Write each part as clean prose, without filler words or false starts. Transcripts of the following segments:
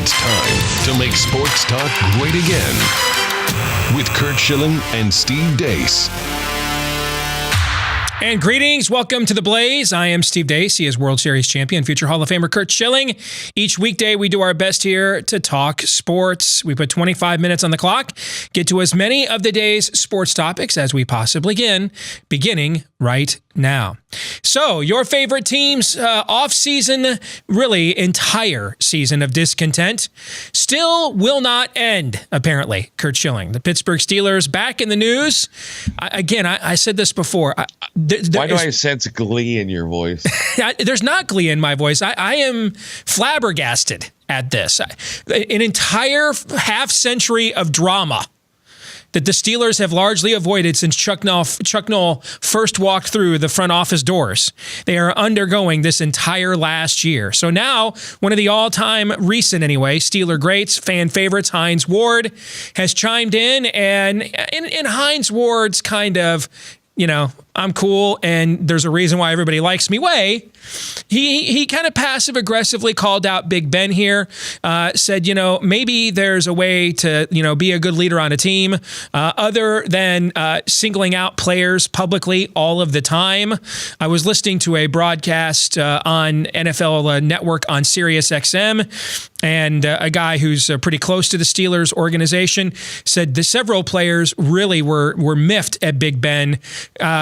It's time to make sports talk great again with Curt Schilling and Steve Deace. And greetings. Welcome to The Blaze. I am Steve Deace. He is World Series champion, future Hall of Famer Curt Schilling. Each weekday, we do our best here to talk sports. We put 25 minutes on the clock, get to as many of the day's sports topics as we possibly can, beginning right now. So, your favorite team's off-season, really entire season of discontent, still will not end, apparently, Curt Schilling. The Pittsburgh Steelers back in the news. I said this before. Why do I sense glee in your voice? There's not glee in my voice. I am flabbergasted at this. An entire half century of drama that the Steelers have largely avoided since Chuck Noll first walked through the front office doors. They are undergoing this entire last year. So now, one of the all-time recent, Steeler greats, fan favorites, Hines Ward, has chimed in, and in Hines Ward's kind of, I'm cool and there's a reason why everybody likes me way, he kind of passive-aggressively called out Big Ben here, said, maybe there's a way to, be a good leader on a team other than singling out players publicly all of the time. I was listening to a broadcast on NFL Network on Sirius XM, and a guy who's pretty close to the Steelers organization said that several players really were miffed at Big Ben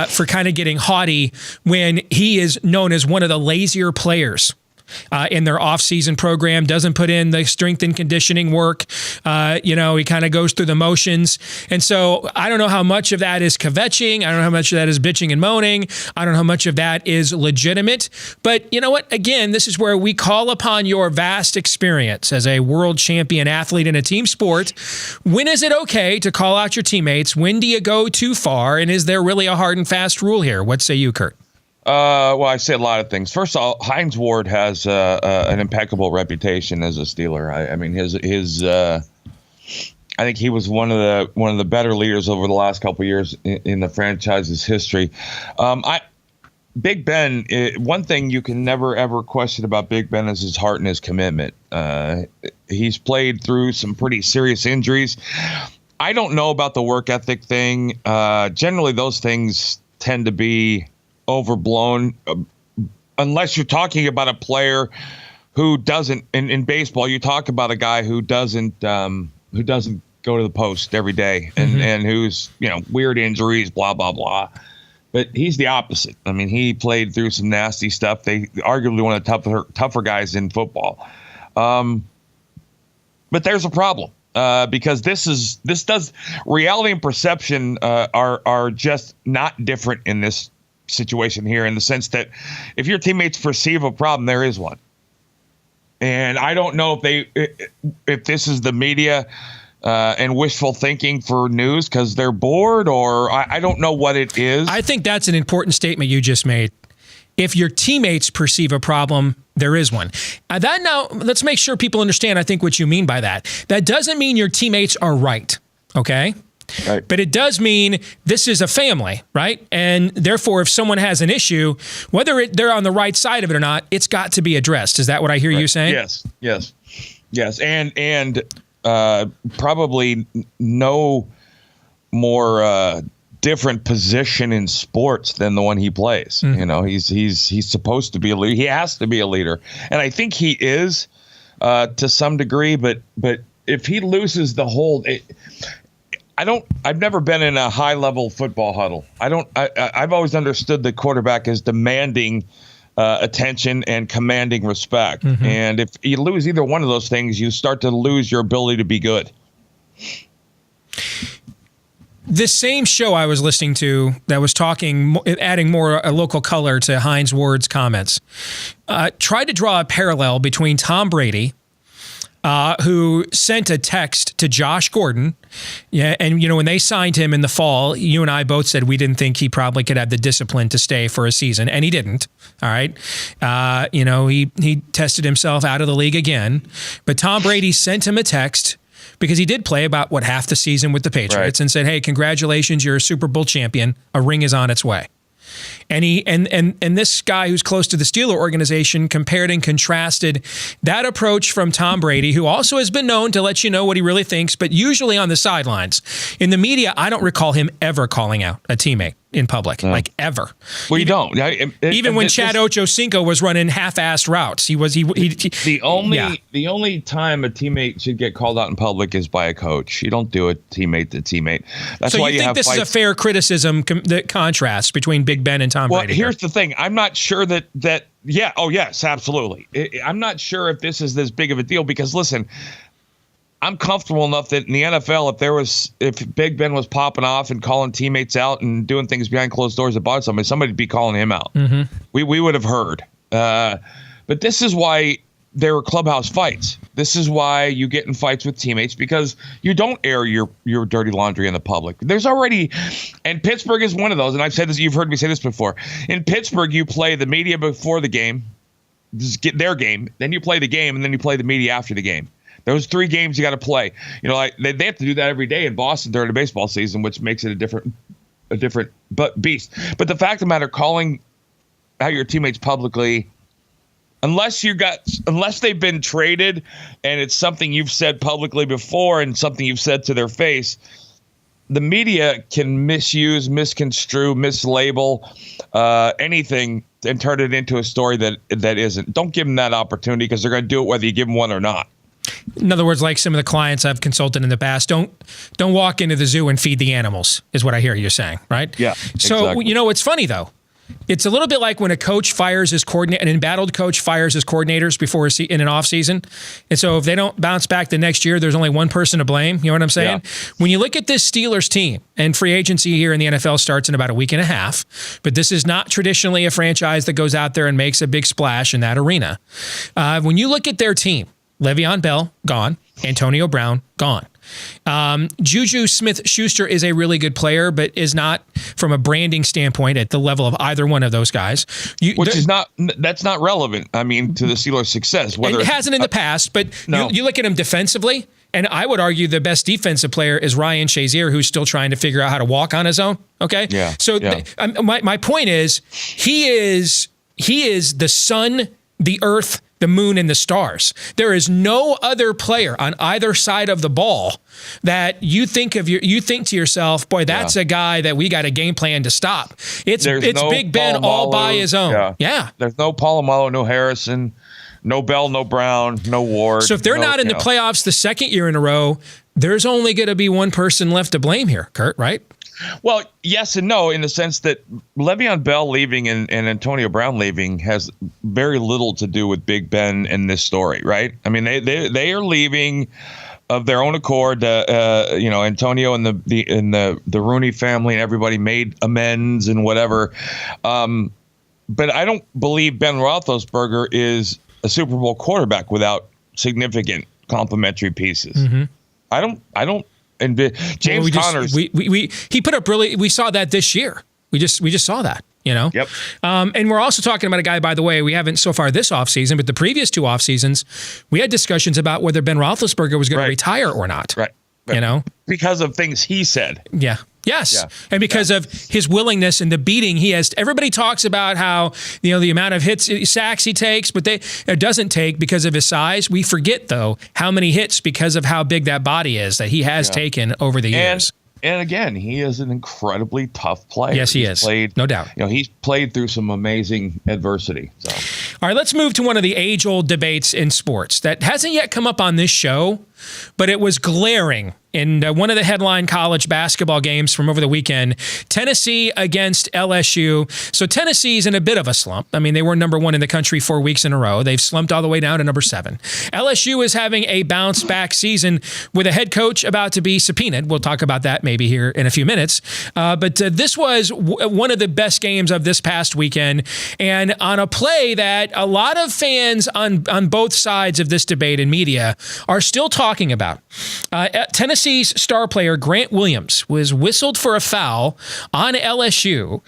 for kind of getting haughty when he is known as one of the lazier players in their off-season program, doesn't put in the strength and conditioning work. He kind of goes through the motions. And so I don't know how much of that is kvetching. I don't know how much of that is bitching and moaning. I don't know how much of that is legitimate. But you know what? Again, this is where we call upon your vast experience as a world champion athlete in a team sport. When is it okay to call out your teammates? When do you go too far? And is there really a hard and fast rule here? What say you, Curt? Well, I say a lot of things. First of all, Hines Ward has an impeccable reputation as a Steeler. I think he was one of the better leaders over the last couple of years in the franchise's history. Big Ben, one thing you can never ever question about Big Ben is his heart and his commitment. He's played through some pretty serious injuries. I don't know about the work ethic thing. Generally, those things tend to be overblown, unless you're talking about a player who doesn't. In baseball, you talk about a guy who doesn't go to the post every day, and who's weird injuries, blah blah blah. But he's the opposite. I mean, he played through some nasty stuff. They arguably one of the tougher guys in football. But there's a problem. Because reality and perception are just not different in this situation here, in the sense that if your teammates perceive a problem, there is one. And I don't know if this is the media and wishful thinking for news because they're bored, or I don't know what it is. I think that's an important statement you just made. If your teammates perceive a problem, there is one. Now, let's make sure people understand, I think, what you mean by that. That doesn't mean your teammates are right, okay? Right. But it does mean this is a family, right? And therefore, if someone has an issue, whether they're on the right side of it or not, it's got to be addressed. Is that what I hear you saying? Yes. And probably no more different position in sports than the one he plays. He's supposed to be a leader. He has to be a leader, and I think he is to some degree. But if he loses the hold, I've never been in a high level football huddle. I've always understood the quarterback as demanding attention and commanding respect. And if you lose either one of those things, you start to lose your ability to be good. This same show I was listening to that was adding more a local color to Hines Ward's comments, tried to draw a parallel between Tom Brady, who sent a text to Josh Gordon. Yeah, and when they signed him in the fall, you and I both said we didn't think he probably could have the discipline to stay for a season, and he didn't. All right. He tested himself out of the league again. But Tom Brady sent him a text because he did play about, half the season with the Patriots, and said, hey, congratulations, you're a Super Bowl champion. A ring is on its way. And this guy who's close to the Steeler organization compared and contrasted that approach from Tom Brady, who also has been known to let you know what he really thinks, but usually on the sidelines. In the media, I don't recall him ever calling out a teammate in public, like ever. Well, you don't. Even when Chad Ochocinco was running half-assed routes, the only time a teammate should get called out in public is by a coach. You don't do it teammate to teammate. That's so why you think this is a fair criticism, the contrast between Big Ben and Tom Brady? Well, here's the thing. I'm not sure that yeah. Oh, yes, absolutely. I'm not sure if this is this big of a deal because, listen, I'm comfortable enough that in the NFL, if Big Ben was popping off and calling teammates out and doing things behind closed doors about somebody'd be calling him out. Mm-hmm. We would have heard. But this is why there are clubhouse fights. This is why you get in fights with teammates, because you don't air your dirty laundry in the public. There's already, and Pittsburgh is one of those, and I've said this, you've heard me say this before. In Pittsburgh, you play the media before the game, just get their game, then you play the game, and then you play the media after the game. Those 3 games you got to play. You know, like they have to do that every day in Boston during the baseball season, which makes it a different beast. But the fact of the matter, calling out your teammates publicly, unless they've been traded and it's something you've said publicly before and something you've said to their face, the media can misuse, misconstrue, mislabel anything and turn it into a story that isn't. Don't give them that opportunity, because they're going to do it whether you give them one or not. In other words, like some of the clients I've consulted in the past, don't walk into the zoo and feed the animals, is what I hear you saying, right? Yeah. So, exactly. You know, it's funny, though. It's a little bit like when a coach fires his coordinator, an embattled coach fires his coordinators before in an off season. And so if they don't bounce back the next year, there's only one person to blame. You know what I'm saying? Yeah. When you look at this Steelers team, and free agency here in the NFL starts in about a week and a half, but this is not traditionally a franchise that goes out there and makes a big splash in that arena. When you look at their team, Le'Veon Bell, gone. Antonio Brown, gone. Juju Smith-Schuster is a really good player, but is not, from a branding standpoint, at the level of either one of those guys. That's not relevant, I mean, to the Steelers' success. It hasn't in the past, but no. You look at him defensively, and I would argue the best defensive player is Ryan Shazier, who's still trying to figure out how to walk on his own. Okay? Yeah. So my point is, he is the sun, the earth, the moon, and the stars. There is no other player on either side of the ball that you think to yourself, boy, that's a guy that we got a game plan to stop. It's no Big Ben Polamalu, all by his own. Yeah. There's no Polamalu, no Harrison, no Bell, no Brown, no Ward. So if they're not in the playoffs the second year in a row, there's only going to be one person left to blame here, Curt, right? Well, yes and no, in the sense that Le'Veon Bell leaving and Antonio Brown leaving has very little to do with Big Ben and this story, right? I mean, they are leaving of their own accord. Antonio and the Rooney family and everybody made amends and whatever. But I don't believe Ben Roethlisberger is a Super Bowl quarterback without significant complementary pieces. Mm-hmm. I don't. And James Connors, he put up really. We saw that this year. We just saw that. You know. Yep. And we're also talking about a guy, by the way, we haven't so far this offseason, but the previous 2 off seasons, we had discussions about whether Ben Roethlisberger was going to retire or not. Right. You know, because of things he said. Yeah. Yes. Yeah. And because of his willingness and the beating he has. Everybody talks about how, the amount of sacks he takes, but it doesn't take because of his size. We forget, though, how many hits because of how big that body is that he has taken over the years. And again, he is an incredibly tough player. Yes, he is. No doubt. He's played through some amazing adversity. So. All right, let's move to one of the age-old debates in sports that hasn't yet come up on this show, but it was glaring in one of the headline college basketball games from over the weekend, Tennessee against LSU. So Tennessee's in a bit of a slump. I mean, they were number 1 in the country 4 weeks in a row. They've slumped all the way down to number 7. LSU is having a bounce-back season with a head coach about to be subpoenaed. We'll talk about that maybe here in a few minutes. But this was one of the best games of this past weekend, and on a play that a lot of fans on both sides of this debate in media are still talking about. Tennessee's star player Grant Williams was whistled for a foul on LSU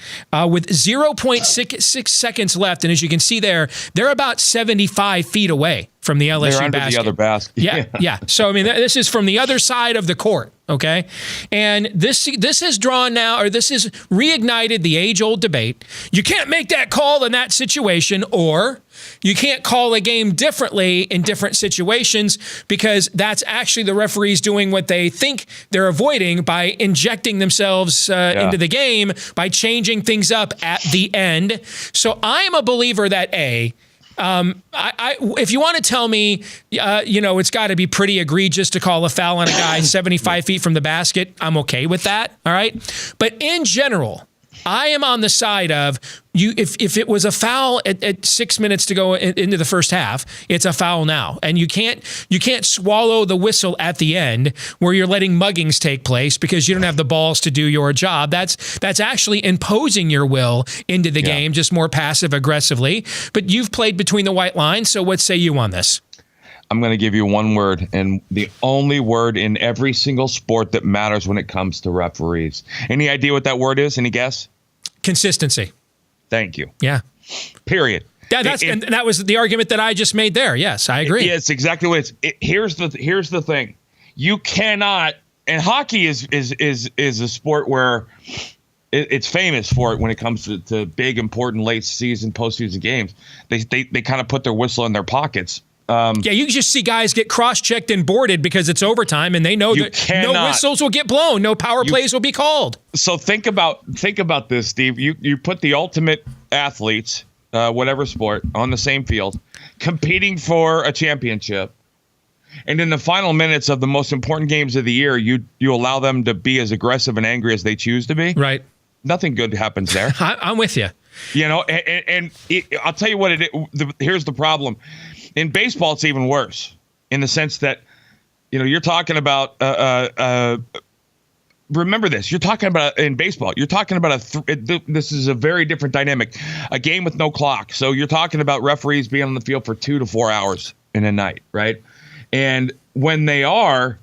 with 0.66 seconds left. And as you can see there, they're about 75 feet away from the LSU They're under basket. the other basket. Yeah. So, I mean, this is from the other side of the court, okay? And this has drawn now, or this has reignited the age-old debate. You can't make that call in that situation, or you can't call a game differently in different situations because that's actually the referees doing what they think they're avoiding by injecting themselves into the game, by changing things up at the end. So I am a believer that, if you want to tell me, it's got to be pretty egregious to call a foul on a guy 75 feet from the basket, I'm okay with that. All right. But in general, I am on the side of if it was a foul at 6 minutes to go into the first half, it's a foul now. And you can't swallow the whistle at the end where you're letting muggings take place because you don't have the balls to do your job. That's actually imposing your will into the game, just more passive aggressively. But you've played between the white lines, so what say you on this? I'm going to give you one word, and the only word in every single sport that matters when it comes to referees. Any idea what that word is? Any guess? Consistency. Thank you. Yeah. Period. And that was the argument that I just made there. Yes, I agree. Yes, exactly what it's. Here's the thing. You cannot, and hockey is a sport where it's famous for it when it comes to big, important late season, postseason games. They kind of put their whistle in their pockets. You just see guys get cross-checked and boarded because it's overtime, and they know that no whistles will get blown, no power plays will be called. So think about this, Steve. You put the ultimate athletes, whatever sport, on the same field, competing for a championship, and in the final minutes of the most important games of the year, you allow them to be as aggressive and angry as they choose to be. Right. Nothing good happens there. I'm with you. I'll tell you what here's the problem. In baseball, it's even worse in the sense that, you're talking about, remember this, you're talking about in baseball, you're talking about this is a very different dynamic, a game with no clock. So you're talking about referees being on the field for 2 to 4 hours in a night, right? And when they are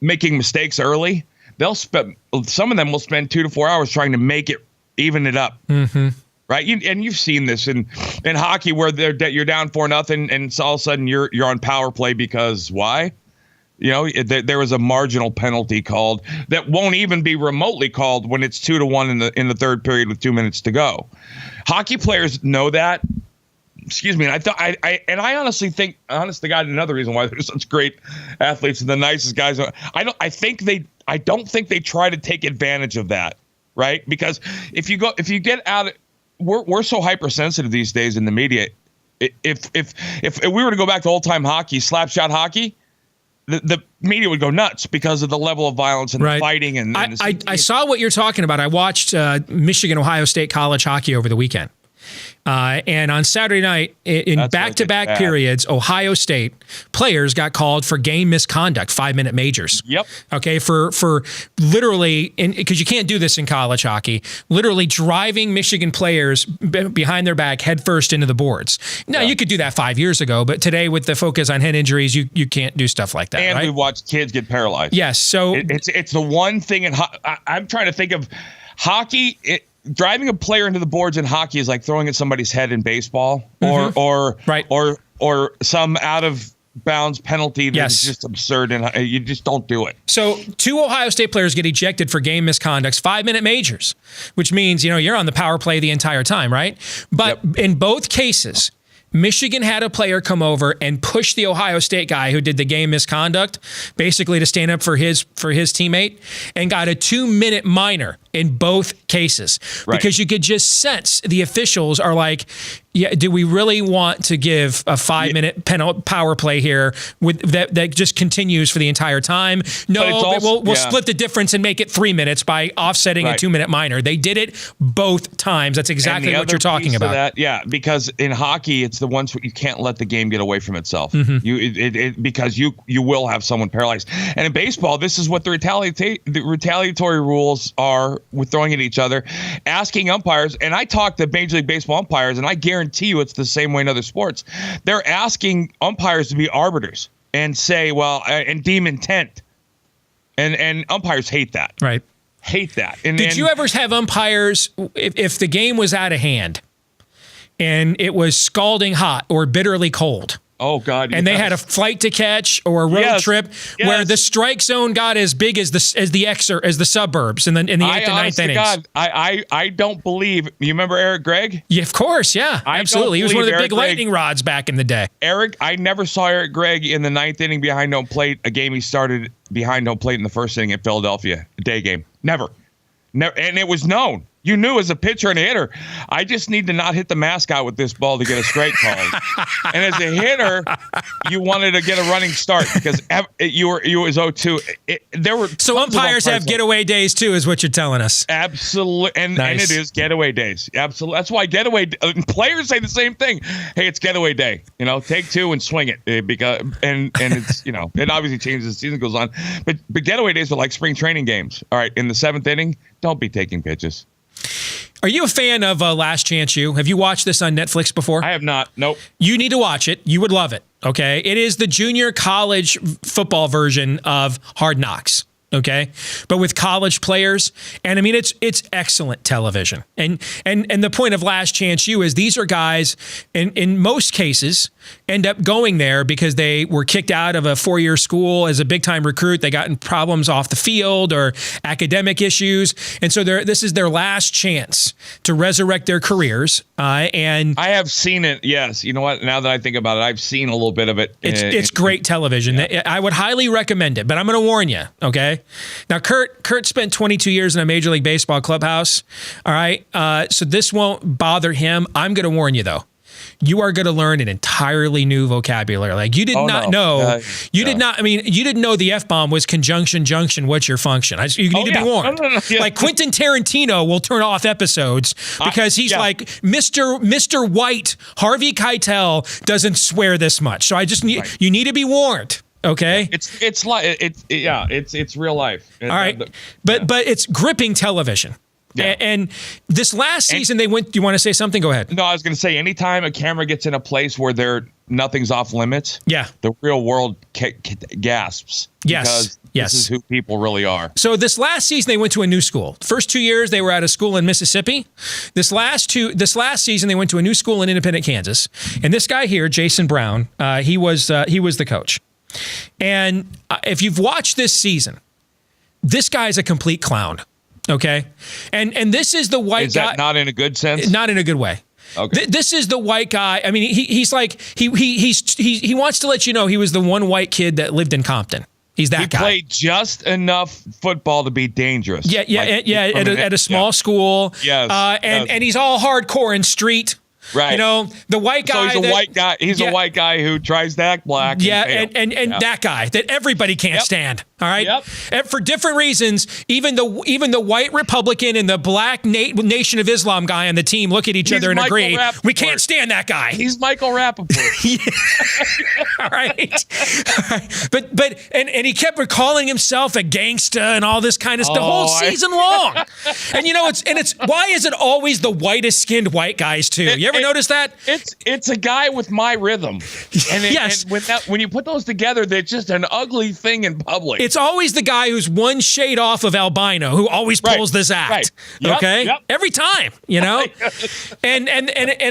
making mistakes early, some of them will spend 2 to 4 hours trying to even it up. Mm-hmm. Right, and you've seen this in hockey where you're down 4-0, and all of a sudden you're on power play because why? There was a marginal penalty called that won't even be remotely called when it's 2-1 in the third period with 2 minutes to go. Hockey players know that. Excuse me, and I honestly think, honest to God, another reason why they're such great athletes and the nicest guys. I don't think they try to take advantage of that, right? Because if you get out. We're so hypersensitive these days in the media. If we were to go back to old time hockey, slap shot hockey, the media would go nuts because of the level of violence and the fighting. And I saw what you're talking about. I watched Michigan Ohio State college hockey over the weekend. And on Saturday night, in back-to-back periods, Ohio State players got called for game misconduct, 5-minute majors. Yep. Okay, for literally, because you can't do this in college hockey, literally driving Michigan players behind their back headfirst into the boards. Now, you could do that 5 years ago, but today with the focus on head injuries, you can't do stuff like that, and right? we watched kids get paralyzed. Yes, so it's the one thing in I'm trying to think of hockey. Driving a player into the boards in hockey is like throwing at somebody's head in baseball, or some out of bounds penalty that's just absurd, and you just don't do it. So 2 Ohio State players get ejected for game misconducts, 5-minute majors, which means you're on the power play the entire time, right? But in both cases, Michigan had a player come over and push the Ohio State guy who did the game misconduct, basically to stand up for his teammate, and got a 2-minute minor in both cases. Right. Because you could just sense the officials are like, do we really want to give a 5-minute power play here with that just continues for the entire time? No, we'll split the difference and make it 3 minutes by offsetting a 2-minute minor. They did it both times. That's exactly what you're talking about. Because in hockey, it's the ones you can't let the game get away from itself. Mm-hmm. Because you will have someone paralyzed. And in baseball, this is what the retaliatory rules are with throwing at each other, asking umpires. And I talk to Major League Baseball umpires, and I guarantee you it's the same way in other sports. They're asking umpires to be arbiters and say, and deem intent. And umpires hate that. Right. Hate that. Did you ever have umpires, if the game was out of hand and it was scalding hot or bitterly cold, Oh God! And they had a flight to catch or a road trip where the strike zone got as big as the suburbs in the 8th and 9th innings. God, I don't believe. You remember Eric Gregg? Yeah, of course. Yeah, absolutely. He was one of the big lightning rods back in the day. I never saw Eric Gregg in the 9th inning behind home plate. A game he started behind home plate in the 1st inning at Philadelphia, a day game. Never, and it was known. You knew as a pitcher and a hitter, I just need to not hit the mascot with this ball to get a strike called. And as a hitter, you wanted to get a running start because you was 0-2. So umpires have getaway days too, is what you're telling us. Absolutely, and it is getaway days. Absolutely, that's why players say the same thing. Hey, it's getaway day. Take 2 and swing it because and it's it obviously changes as the season goes on. But getaway days are like spring training games. All right, in the 7th inning, don't be taking pitches. Are you a fan of Last Chance U? Have you watched this on Netflix before? I have not. Nope. You need to watch it. You would love it. Okay. It is the junior college football version of Hard Knocks. Okay. But with college players. And I mean, it's excellent television. And the point of Last Chance U is these are guys in most cases end up going there because they were kicked out of a 4-year school as a big time recruit. They got in problems off the field or academic issues. And so this is their last chance to resurrect their careers. And I have seen it. Yes. You know what? Now that I think about it, I've seen a little bit of it. It's great television. Yeah. I would highly recommend it, but I'm going to warn you. Okay. Now, Curt spent 22 years in a Major League Baseball clubhouse. All right. So this won't bother him. I'm going to warn you, though. You are going to learn an entirely new vocabulary. Like you did not know. You did not. I mean, you didn't know the F-bomb was conjunction junction. What's your function? You need to be warned. No. Yeah. Like Quentin Tarantino will turn off episodes because he's like Mr. White. Harvey Keitel doesn't swear this much. So I just need you need to be warned. Okay. It's real life. All right. But it's gripping television. Yeah. And this last season they went. Do you want to say something? Go ahead. No, I was going to say anytime a camera gets in a place where nothing's off limits. Yeah. The real world gasps. Yes. Because this is who people really are. So this last season they went to a new school. First 2 years they were at a school in Mississippi. This last season they went to a new school in Independent, Kansas. And this guy here, Jason Brown, he was the coach. And if you've watched this season, this guy is a complete clown. Okay. And this is the white guy. Is that not in a good sense? Not in a good way. Okay. This is the white guy. I mean, he's like, he wants to let you know he was the one white kid that lived in Compton. He's that guy. He played just enough football to be dangerous. Yeah. At a small school. Yes. And he's all hardcore and street. Right. The white guy. So he's a white guy. He's a white guy who tries to act black. Yeah, and that guy that everybody can't stand. All right. Yep. And for different reasons, even the white Republican and the black Nation of Islam guy on the team look at each other and agree. We can't stand that guy. He's Michael Rappaport. All right. But he kept recalling himself a gangsta and all this kind of stuff the whole season long. And it's why is it always the whitest skinned white guys too? You ever notice that? It's a guy with my rhythm. And yes. When you put those together, they're just an ugly thing in public. It's always the guy who's one shade off of albino who always pulls this act. Right. Yep, okay? Yep. Every time, and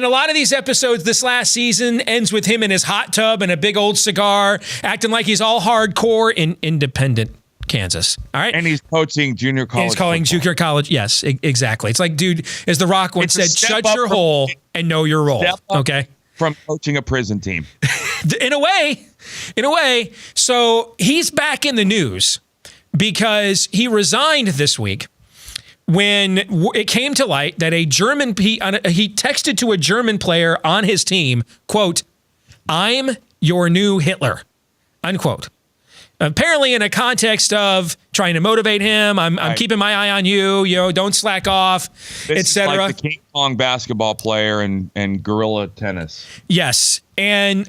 a lot of these episodes this last season ends with him in his hot tub and a big old cigar, acting like he's all hardcore in Independent, Kansas. All right. And he's coaching junior college. He's calling junior college. Yes, exactly. It's like, dude, as The Rock once said, shut your hole and know your role. Okay. From coaching a prison team. In a way. So he's back in the news because he resigned this week when it came to light that he texted to a German player on his team, quote, "I'm your new Hitler," unquote. Apparently in a context of trying to motivate him, I'm keeping my eye on you, don't slack off, etc. Like the King Kong basketball player and gorilla tennis. Yes. And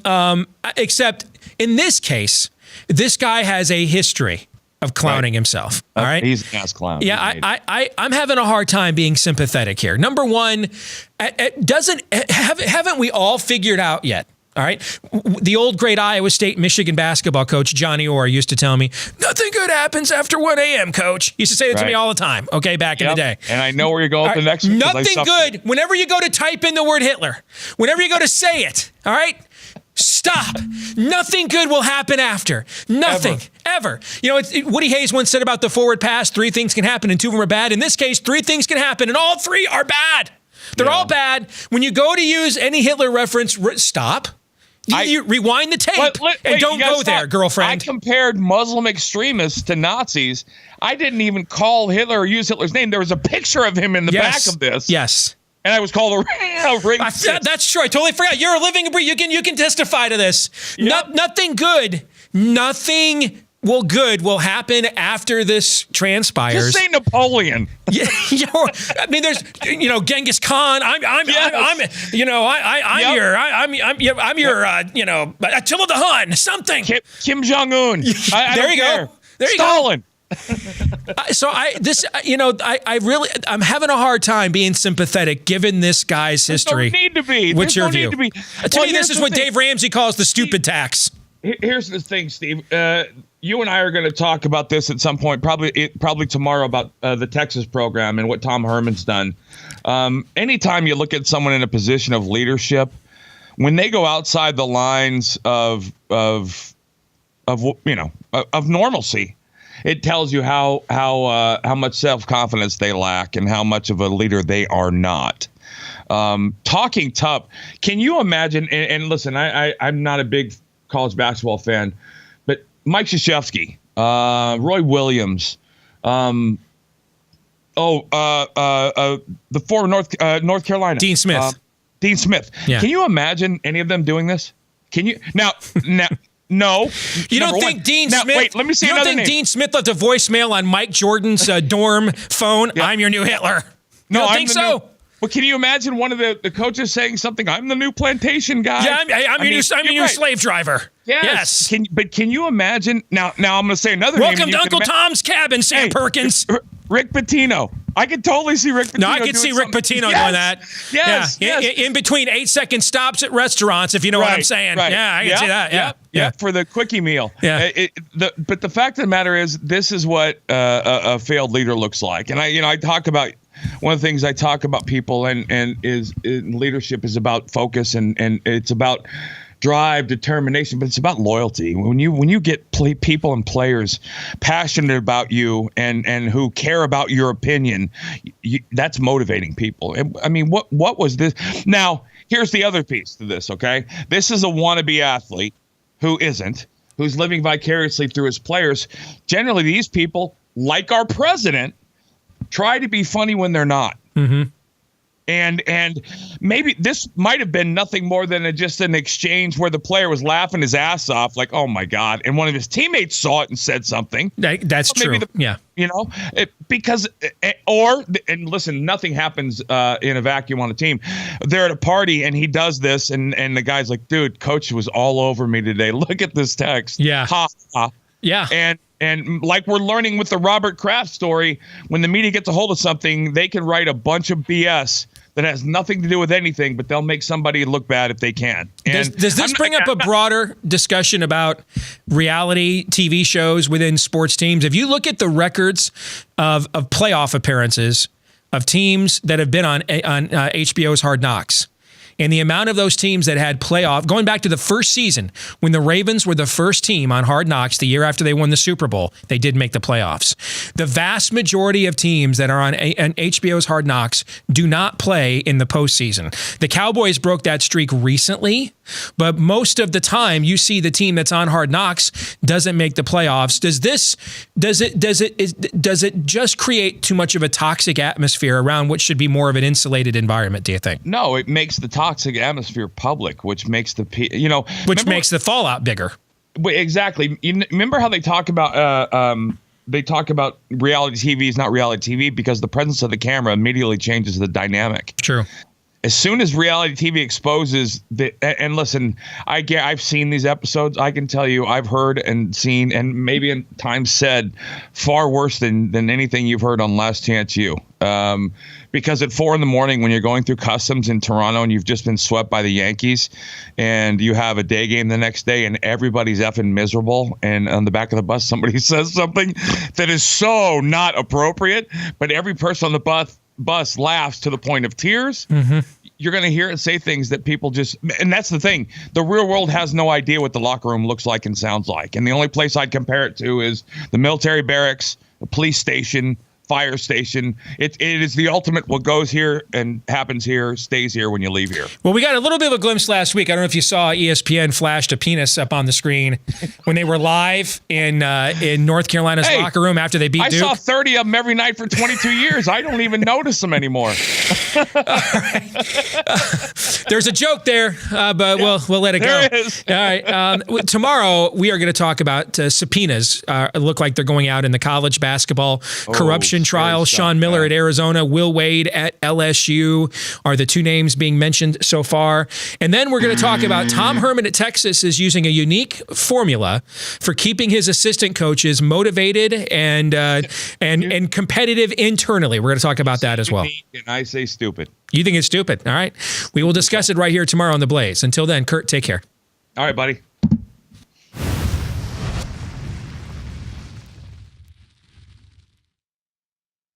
except in this case, this guy has a history of clowning himself. All right. He's an ass clown. Yeah, I'm having a hard time being sympathetic here. Number one, haven't we all figured out yet? All right. The old great Iowa State, Michigan basketball coach, Johnny Orr, used to tell me, nothing good happens after 1 a.m., coach. He used to say that to me all the time, okay, back in the day. And I know where you're going with the next one. Nothing good. Whenever you go to type in the word Hitler, whenever you go to say it, all right, Stop. Nothing good will happen after. Nothing. Ever. You know, Woody Hayes once said about the forward pass, 3 things can happen and 2 of them are bad. In this case, 3 things can happen and all 3 are bad. They're all bad. When you go to use any Hitler reference, stop. You rewind the tape and don't go there, girlfriend. I compared Muslim extremists to Nazis. I didn't even call Hitler or use Hitler's name. There was a picture of him in the back of this. Yes. And I was called a racist. That's true. I totally forgot. You're a living breed. You can testify to this. Yep. Nothing good will happen after this transpires. Just say Napoleon. Yeah, I mean, there's Genghis Khan. I'm your Attila the Hun. Something. Kim Jong Un. There you go. Stalin. I'm having a hard time being sympathetic given this guy's history. There's no need to be. What's your view? To me, this is what Dave Ramsey calls the stupid tax. Here's the thing, Steve. You and I are going to talk about this at some point, probably tomorrow, about the Texas program and what Tom Herman's done. Anytime you look at someone in a position of leadership, when they go outside the lines of normalcy, it tells you how much self-confidence they lack and how much of a leader they are not. Talking tough. Can you imagine? And listen, I'm not a big college basketball fan, but Mike Krzyzewski, Roy Williams, the former North Carolina, Dean Smith. Yeah. Can you imagine any of them doing this? Can you now? No. You don't think Dean Smith? Wait, let me see another name. You don't think Dean Smith left a voicemail on Mike Jordan's dorm phone? Yeah. I'm your new Hitler. You don't think so? Well, can you imagine one of the coaches saying something? I'm the new plantation guy. Yeah, I'm your new slave driver. Yes. Can you imagine? Now I'm going to say another name. Welcome to Uncle Tom's cabin, Sam Perkins. Rick Pitino. I could totally see Rick Pitino. No, I could see Rick Pitino doing that. Yes. Yeah. In between 8-second stops at restaurants, if you know what I'm saying. Right. Yeah, I can see that. Yeah. For the quickie meal. Yeah. But the fact of the matter is, this is what a failed leader looks like. And I talk about. One of the things I talk about people and leadership is about focus and it's about drive, determination, but it's about loyalty. When you get people and players passionate about you and who care about your opinion, that's motivating people. I mean, what was this? Now, here's the other piece to this, okay? This is a wannabe athlete who's living vicariously through his players. Generally, these people, like our president, try to be funny when they're not. Mm-hmm. And maybe this might have been nothing more than just an exchange where the player was laughing his ass off, like, oh, my God. And one of his teammates saw it and said something. That's true. Yeah. And listen, nothing happens in a vacuum on a team. They're at a party and he does this. And the guy's like, dude, coach was all over me today. Look at this text. Yeah. Ha, ha. Yeah. And like we're learning with the Robert Kraft story, when the media gets a hold of something, they can write a bunch of BS that has nothing to do with anything, but they'll make somebody look bad if they can. And does this bring up a broader discussion about reality TV shows within sports teams? If you look at the records of playoff appearances of teams that have been on HBO's Hard Knocks, and the amount of those teams that had playoff, going back to the first season, when the Ravens were the first team on Hard Knocks the year after they won the Super Bowl, they did make the playoffs. The vast majority of teams that are on HBO's Hard Knocks do not play in the postseason. The Cowboys broke that streak recently, but most of the time you see the team that's on Hard Knocks doesn't make the playoffs. Does it just create too much of a toxic atmosphere around what should be more of an insulated environment, do you think? No, it makes the toxic atmosphere public, which makes makes the fallout bigger. Exactly. Remember how they talk about reality TV is not reality TV because the presence of the camera immediately changes the dynamic. True. As soon as reality TV exposes and listen, I've seen these episodes. I can tell you, I've heard and seen, and maybe in times said, far worse than anything you've heard on Last Chance U. Because at 4 a.m, when you're going through customs in Toronto and you've just been swept by the Yankees, and you have a day game the next day, and everybody's effing miserable, and on the back of the bus somebody says something that is so not appropriate, but every person on the bus laughs to the point of tears. Mm-hmm. you're going to hear it say things that people just, and that's the thing. The real world has no idea what the locker room looks like and sounds like. And the only place I'd compare it to is the military barracks, the police station, fire station. It is the ultimate. What goes here and happens here stays here when you leave here. Well, we got a little bit of a glimpse last week. I don't know if you saw ESPN flashed a penis up on the screen when they were live in North Carolina's locker room after they beat Duke. I saw 30 of them every night for 22 years. I don't even notice them anymore. There's a joke there, but we'll let it go. There is. All right. Tomorrow we are going to talk about subpoenas. Look like they're going out in the college basketball corruption trial. Sean Miller at Arizona, Will Wade at LSU are the two names being mentioned so far. And then we're going to talk about Tom Herman at Texas is using a unique formula for keeping his assistant coaches motivated and competitive internally. We're going to talk about that as well. And I say stupid. You think it's stupid? All right. We will discuss it right here tomorrow on The Blaze. Until then, Curt, take care. All right, buddy.